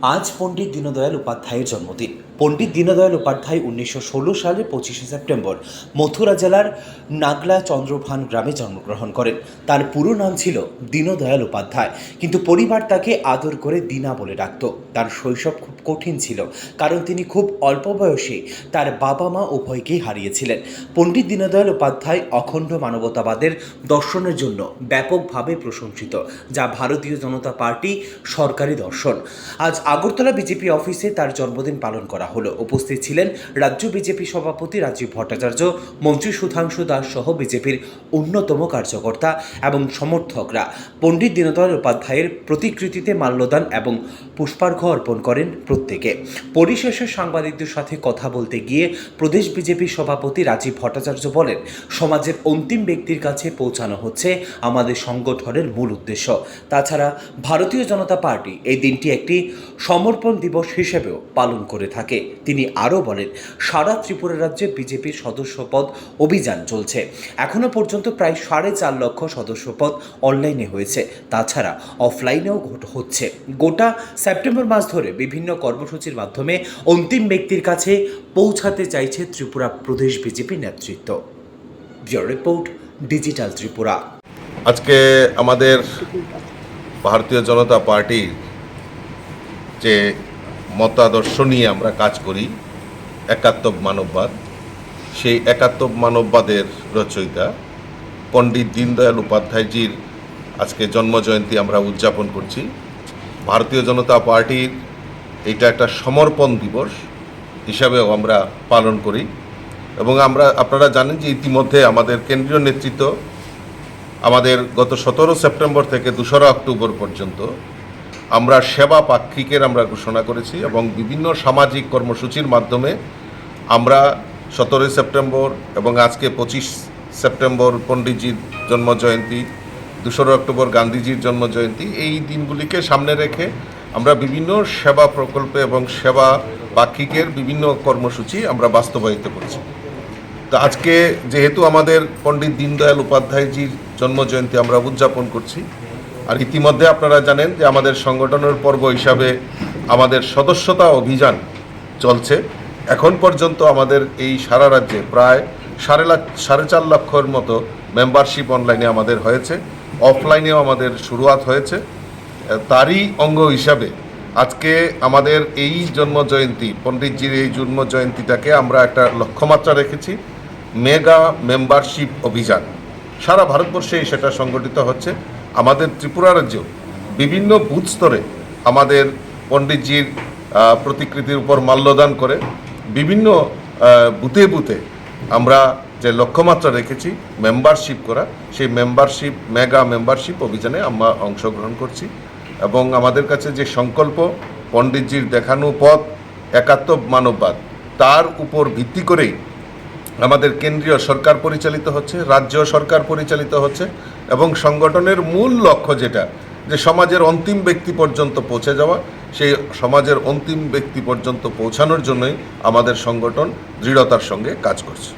আজ পণ্ডিত দীনদয়াল উপাধ্যায়ের জন্মদিন। পণ্ডিত দীনদয়াল উপাধ্যায় 1916 সালের 25শে সেপ্টেম্বর মথুরা জেলার নাগলা চন্দ্রভান গ্রামে জন্মগ্রহণ করেন। তার পুরো নাম ছিল দীনদয়াল উপাধ্যায়, কিন্তু পরিবার তাকে আদর করে দীনা বলে ডাকত। তার শৈশব খুব কঠিন ছিল, কারণ তিনি খুব অল্প বয়সে তার বাবা মা উভয়কেই হারিয়েছিলেন। পণ্ডিত দীনদয়াল উপাধ্যায় অখণ্ড মানবতাবাদের দর্শনের জন্য ব্যাপকভাবে প্রশংসিত, যা ভারতীয় জনতা পার্টি সরকারি দর্শন। আজ আগরতলা বিজেপি অফিসে তার জন্মদিন পালন করা হলো। উপস্থিত ছিলেন রাজ্য বিজেপি সভাপতি রাজীব ভট্টাচার্য, মন্ত্রী সুধাংশু দাস সহ বিজেপির অন্যতম কার্যকর্তা এবং সমর্থকরা। পণ্ডিত দীনদয়াল উপাধ্যায়ের প্রতিকৃতিতে মাল্যদান এবং পুষ্পার্ঘ্য অর্পণ করেন প্রত্যেকে। পরিশেষে সাংবাদিকদের সাথে কথা বলতে গিয়ে প্রদেশ বিজেপি সভাপতি রাজীব ভট্টাচার্য বলেন, সমাজের অন্তিম ব্যক্তির কাছে পৌঁছানো হচ্ছে আমাদের সংগঠনের মূল উদ্দেশ্য। তাছাড়া ভারতীয় জনতা পার্টি এই দিনটি একটি সমর্পণ দিবস হিসেবেও পালন করে থাকে। তিনি আরও বলেন, সারা ত্রিপুরা রাজ্যে বিজেপির সদস্যপদ অভিযান চলছে। এখনও পর্যন্ত প্রায় 4.5 লক্ষ সদস্যপদ অনলাইনে হয়েছে, তাছাড়া অফলাইনেও হচ্ছে। গোটা সেপ্টেম্বর মাস ধরে বিভিন্ন কর্মসূচির মাধ্যমে অন্তিম ব্যক্তির কাছে পৌঁছাতে চাইছে ত্রিপুরা প্রদেশ বিজেপি নেতৃত্ব। Bureau report, digital Tripura. আজকে আমাদের ভারতীয় জনতা পার্টির যে মতাদর্শ নিয়ে আমরা কাজ করি, একাত্ম মানববাদ, সেই একাত্ম মানববাদের রচয়িতা পণ্ডিত দীনদয়াল উপাধ্যায়জির আজকে জন্মজয়ন্তী আমরা উদযাপন করছি। ভারতীয় জনতা পার্টির এটা একটা সমর্পণ দিবস হিসাবেও আমরা পালন করি এবং আপনারা জানেন যে ইতিমধ্যে আমাদের কেন্দ্রীয় নেতৃত্ব আমাদের গত 17 সেপ্টেম্বর থেকে 2রা অক্টোবর পর্যন্ত আমরা সেবা পাক্ষিকের আমরা ঘোষণা করেছি এবং বিভিন্ন সামাজিক কর্মসূচির মাধ্যমে আমরা 17 সেপ্টেম্বর এবং আজকে 25 সেপ্টেম্বর পণ্ডিতজির জন্মজয়ন্তী, 2রা অক্টোবর গান্ধীজির জন্মজয়ন্তী, এই দিনগুলিকে সামনে রেখে আমরা বিভিন্ন সেবা প্রকল্পে এবং সেবা পাক্ষিকের বিভিন্ন কর্মসূচি আমরা বাস্তবায়িত করছি। তো আজকে যেহেতু আমাদের পণ্ডিত দীনদয়াল উপাধ্যায়জির জন্মজয়ন্তী আমরা উদযাপন করছি, আর ইতিমধ্যে আপনারা জানেন যে আমাদের সংগঠনের পর্ব হিসাবে আমাদের সদস্যতা অভিযান চলছে। এখন পর্যন্ত আমাদের এই সারা রাজ্যে প্রায় 4.5 লক্ষর মতো মেম্বারশিপ অনলাইনে আমাদের হয়েছে, অফলাইনেও আমাদের শুরুয়াত হয়েছে। তারই অঙ্গ হিসাবে আজকে আমাদের এই জন্মজয়ন্তী, পণ্ডিতজির এই জন্মজয়ন্তীটাকে আমরা একটা লক্ষ্যমাত্রা রেখেছি, মেগা মেম্বারশিপ অভিযান। সারা ভারতবর্ষেই সেটা সংগঠিত হচ্ছে। আমাদের ত্রিপুরা রাজ্যেও বিভিন্ন বুথ স্তরে আমাদের পণ্ডিতজির প্রতিকৃতির উপর মাল্যদান করে বিভিন্ন বুথে বুথে আমরা যে লক্ষ্যমাত্রা রেখেছি মেম্বারশিপ করা, সেই মেম্বারশিপ মেগা মেম্বারশিপ অভিযানে আমরা অংশগ্রহণ করছি এবং আমাদের কাছে যে সংকল্প, পণ্ডিতজির দেখানো পথ একাত্ম মানববাদ, তার উপর ভিত্তি করেই আমাদের কেন্দ্রীয় সরকার পরিচালিত হচ্ছে, রাজ্য সরকার পরিচালিত হচ্ছে এবং সংগঠনের মূল লক্ষ্য যেটা, যে সমাজের অন্তিম ব্যক্তি পর্যন্ত পৌঁছে যাওয়া, সেই সমাজের অন্তিম ব্যক্তি পর্যন্ত পৌঁছানোর জন্যই আমাদের সংগঠন দৃঢ়তার সঙ্গে কাজ করছে।